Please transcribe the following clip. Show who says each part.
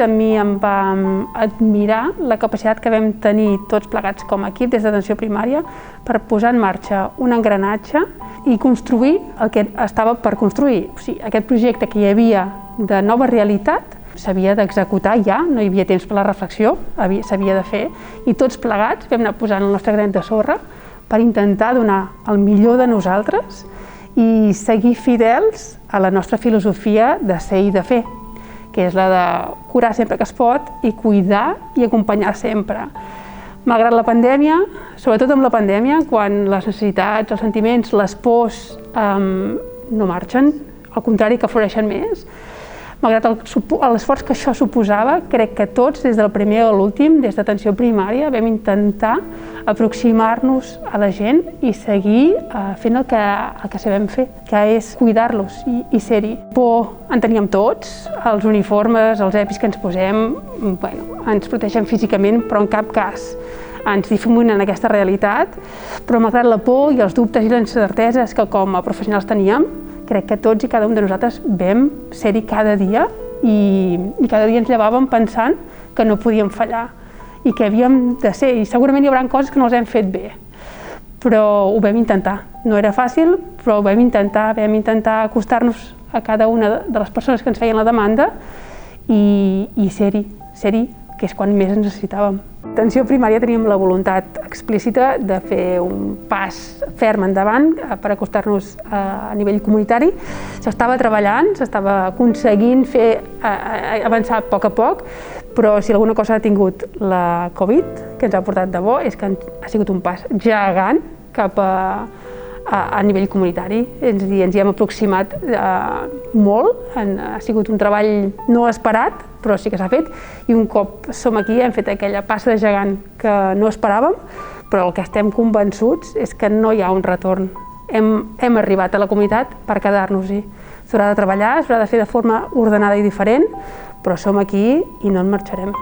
Speaker 1: A mi em va admirar la capacitat que vam tenir tots plegats com a equip des d'atenció primària per posar en marxa un engranatge i construir el que estava per construir. O sigui, aquest projecte que hi havia de nova realitat s'havia d'executar ja, no hi havia temps per la reflexió, s'havia de fer, i tots plegats vam anar posant el nostre granet de sorra per intentar donar el millor de nosaltres i seguir fidels a la nostra filosofia de ser i de fer, que és la de curar sempre que es pot i cuidar i acompanyar sempre. Malgrat la pandèmia, sobretot amb la pandèmia, quan les necessitats, els sentiments, les pors no marxen, al contrari que floreixen més, malgrat l'esforç que això suposava, crec que tots, des del primer a l'últim, des d'atenció primària, vam intentar aproximar-nos a la gent i seguir fent el que sabem fer, que és cuidar-los i ser-hi. Por en teníem tots, els uniformes, els EPIs que ens posem, ens protegen físicament, però en cap cas ens difuminen aquesta realitat. Però malgrat la por i els dubtes i les incerteses que com a professionals teníem, crec que tots i cada un de nosaltres vam ser-hi cada dia i cada dia ens llevàvem pensant que no podíem fallar i que havíem de ser, i segurament hi haurà coses que no les hem fet bé, però ho vam intentar. No era fàcil, però ho vam intentar acostar-nos a cada una de les persones que ens feien la demanda i ser-hi, que és quan més ens necessitàvem. A Atenció Primària teníem la voluntat explícita de fer un pas ferm endavant per acostar-nos a nivell comunitari. S'estava treballant, s'estava aconseguint avançar a poc, però si alguna cosa ha tingut la Covid, que ens ha portat de bo, és que ha sigut un pas gegant cap a nivell comunitari. Ens hi hem aproximat molt, ha sigut un treball no esperat, però sí que s'ha fet, i un cop som aquí hem fet aquella passa de gegant que no esperàvem, però el que estem convençuts és que no hi ha un retorn. Hem arribat a la comunitat per quedar-nos-hi. S'haurà de treballar, s'haurà de fer de forma ordenada i diferent, però som aquí i no en marxarem.